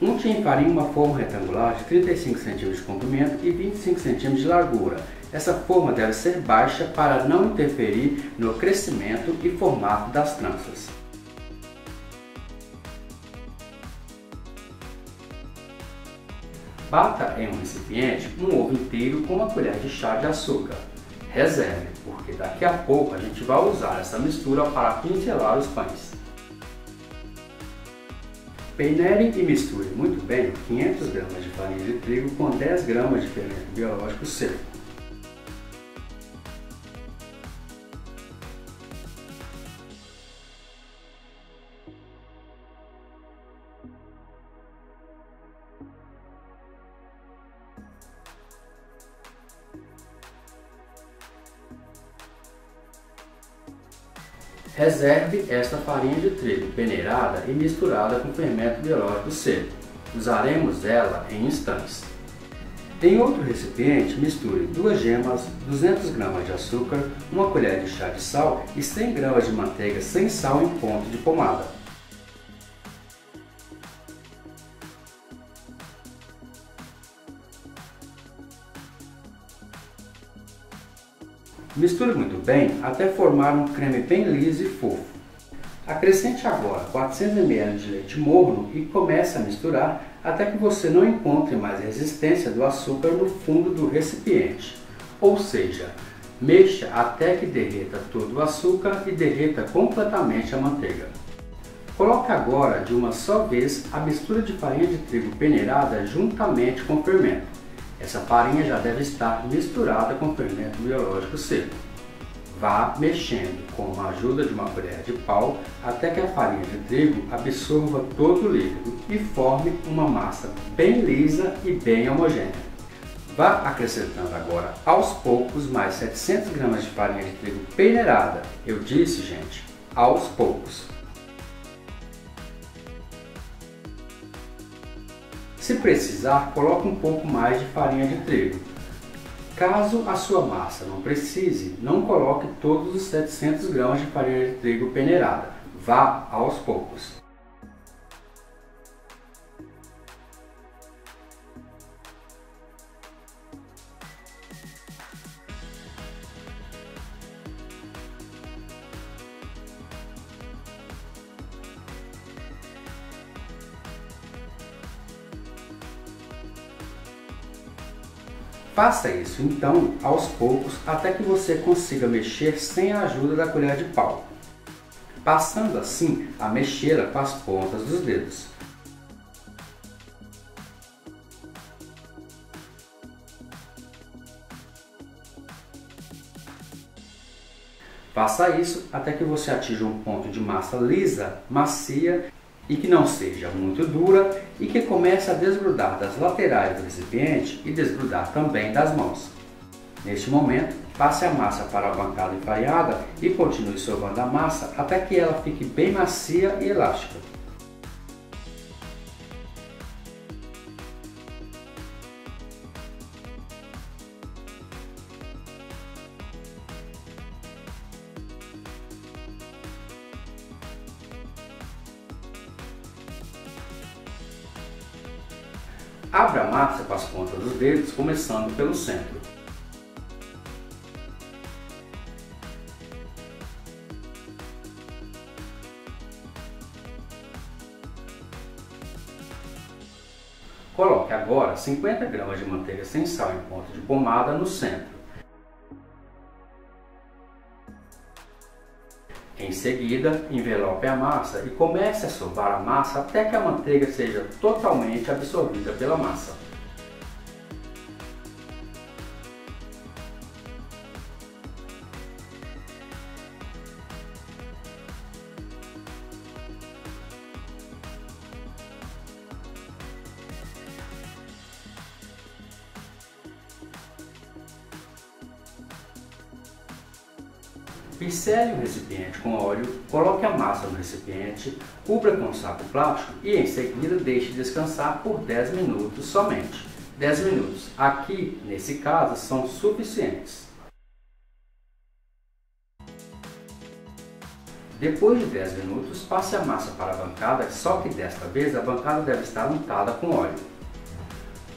Unte em farinha uma forma retangular de 35 cm de comprimento e 25 cm de largura. Essa forma deve ser baixa para não interferir no crescimento e formato das tranças. Bata em um recipiente um ovo inteiro com uma colher de chá de açúcar. Reserve, porque daqui a pouco a gente vai usar essa mistura para pincelar os pães. Peneire e misture muito bem 500 gramas de farinha de trigo com 10 gramas de fermento biológico seco. Reserve esta farinha de trigo peneirada e misturada com fermento biológico seco. Usaremos ela em instantes. Em outro recipiente, misture 2 gemas, 200 gramas de açúcar, uma colher de chá de sal e 100 gramas de manteiga sem sal em ponto de pomada. Misture muito bem até formar um creme bem liso e fofo. Acrescente agora 400 ml de leite morno e comece a misturar até que você não encontre mais resistência do açúcar no fundo do recipiente. Ou seja, mexa até que derreta todo o açúcar e derreta completamente a manteiga. Coloque agora de uma só vez a mistura de farinha de trigo peneirada juntamente com o fermento. Essa farinha já deve estar misturada com fermento biológico seco. Vá mexendo com a ajuda de uma colher de pau até que a farinha de trigo absorva todo o líquido e forme uma massa bem lisa e bem homogênea. Vá acrescentando agora aos poucos mais 700 gramas de farinha de trigo peneirada. Eu disse, gente, aos poucos. Se precisar, coloque um pouco mais de farinha de trigo. Caso a sua massa não precise, não coloque todos os 700 gramas de farinha de trigo peneirada. Vá aos poucos. Faça isso então aos poucos até que você consiga mexer sem a ajuda da colher de pau, passando assim a mexê-la com as pontas dos dedos. Faça isso até que você atinja um ponto de massa lisa, macia e que não seja muito dura e que comece a desgrudar das laterais do recipiente e desgrudar também das mãos. Neste momento, passe a massa para a bancada enfarinhada e continue sovando a massa até que ela fique bem macia e elástica. Abra a massa com as pontas dos dedos, começando pelo centro. Coloque agora 50 gramas de manteiga sem sal em ponto de pomada no centro. Em seguida, envelope a massa e comece a sovar a massa até que a manteiga seja totalmente absorvida pela massa. Pincele o recipiente com óleo, coloque a massa no recipiente, cubra com um saco plástico e em seguida deixe descansar por 10 minutos somente. 10 minutos, aqui nesse caso, são suficientes. Depois de 10 minutos, passe a massa para a bancada, só que desta vez a bancada deve estar untada com óleo.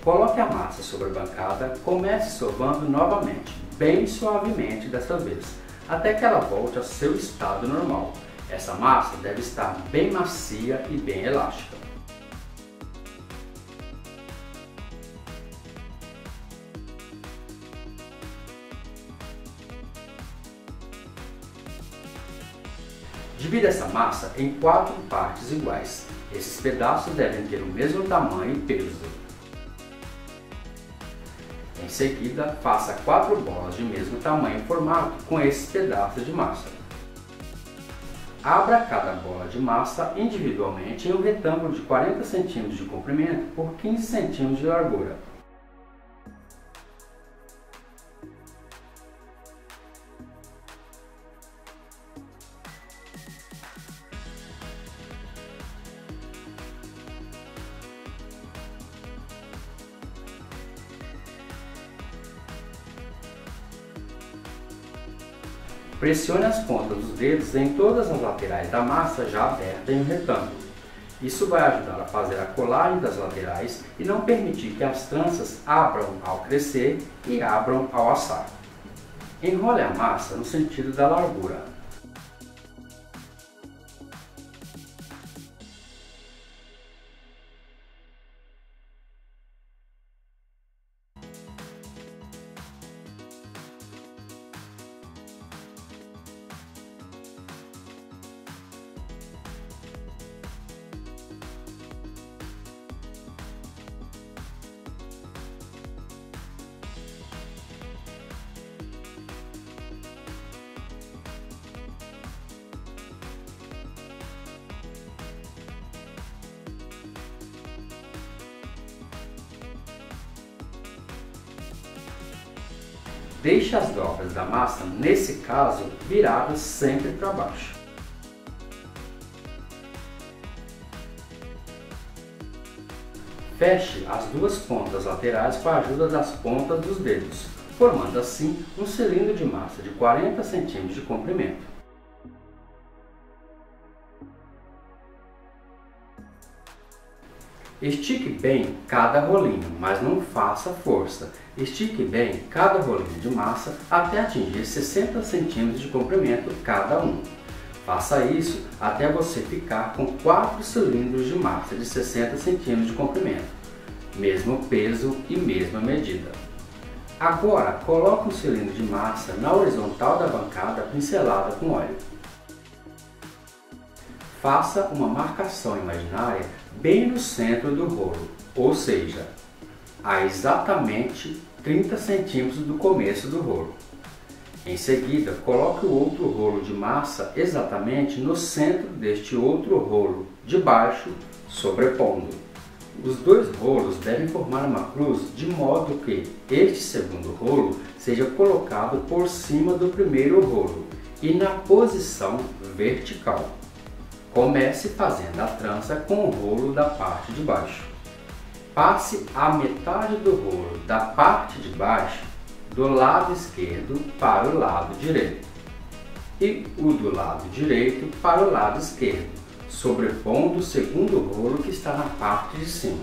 Coloque a massa sobre a bancada, comece sovando novamente, bem suavemente desta vez, até que ela volte ao seu estado normal. Essa massa deve estar bem macia e bem elástica. Divida essa massa em 4 partes iguais. Esses pedaços devem ter o mesmo tamanho e peso. Em seguida, faça 4 bolas de mesmo tamanho e formato com esses pedaços de massa. Abra cada bola de massa individualmente em um retângulo de 40 cm de comprimento por 15 cm de largura. Pressione as pontas dos dedos em todas as laterais da massa já aberta em um retângulo. Isso vai ajudar a fazer a colagem das laterais e não permitir que as tranças abram ao crescer e abram ao assar. Enrole a massa no sentido da largura. Deixe as dobras da massa, nesse caso, viradas sempre para baixo. Feche as duas pontas laterais com a ajuda das pontas dos dedos, formando assim um cilindro de massa de 40 cm de comprimento. Estique bem cada rolinho, mas não faça força. Estique bem cada rolinho de massa até atingir 60 cm de comprimento cada um. Faça isso até você ficar com 4 cilindros de massa de 60 cm de comprimento, mesmo peso e mesma medida. Agora, coloque um cilindro de massa na horizontal da bancada pincelada com óleo. Faça uma marcação imaginária bem no centro do rolo, ou seja, a exatamente 30 cm do começo do rolo. Em seguida, coloque o outro rolo de massa exatamente no centro deste outro rolo de baixo, sobrepondo. Os dois rolos devem formar uma cruz de modo que este segundo rolo seja colocado por cima do primeiro rolo e na posição vertical. Comece fazendo a trança com o rolo da parte de baixo. Passe a metade do rolo da parte de baixo do lado esquerdo para o lado direito e o do lado direito para o lado esquerdo, sobrepondo o segundo rolo que está na parte de cima.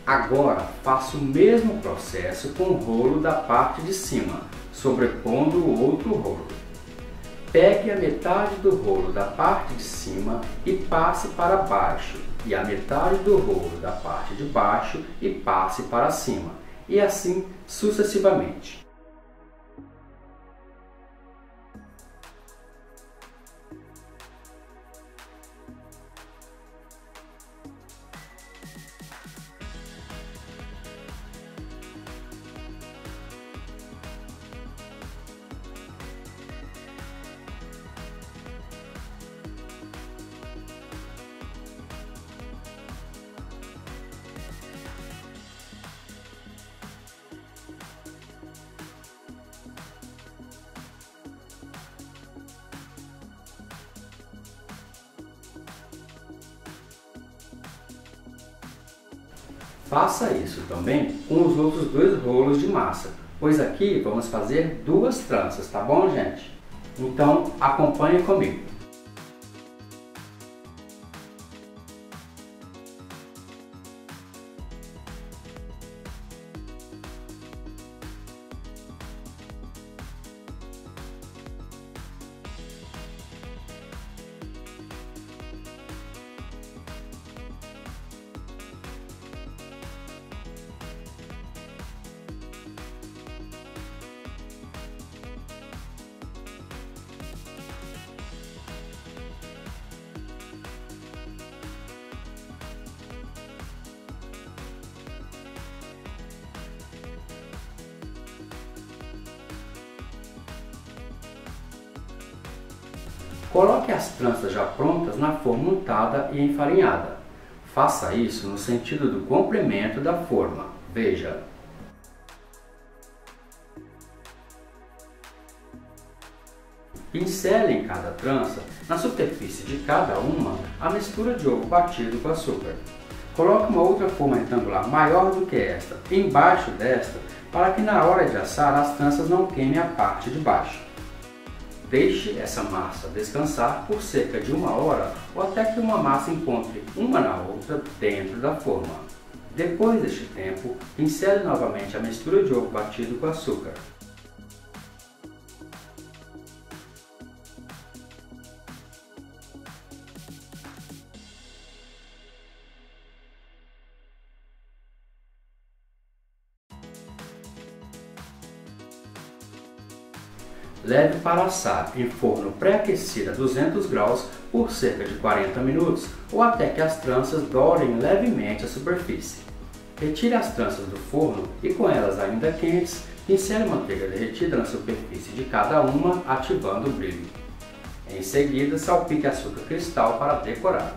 Agora, faça o mesmo processo com o rolo da parte de cima, sobrepondo o outro rolo. Pegue a metade do rolo da parte de cima e passe para baixo, e a metade do rolo da parte de baixo e passe para cima, e assim sucessivamente. Faça isso também com os outros dois rolos de massa, pois aqui vamos fazer duas tranças, tá bom, gente? Então acompanhe comigo. Coloque as tranças já prontas na forma untada e enfarinhada. Faça isso no sentido do comprimento da forma. Veja. Pincele em cada trança, na superfície de cada uma, a mistura de ovo batido com açúcar. Coloque uma outra forma retangular maior do que esta, embaixo desta, para que na hora de assar as tranças não queimem a parte de baixo. Deixe essa massa descansar por cerca de 1 hora ou até que uma massa encontre uma na outra dentro da forma. Depois deste tempo, pincele novamente a mistura de ovo batido com açúcar. Leve para assar em forno pré-aquecido a 200 graus por cerca de 40 minutos ou até que as tranças dourem levemente a superfície. Retire as tranças do forno e, com elas ainda quentes, pincele manteiga derretida na superfície de cada uma, ativando o brilho. Em seguida, salpique açúcar cristal para decorar.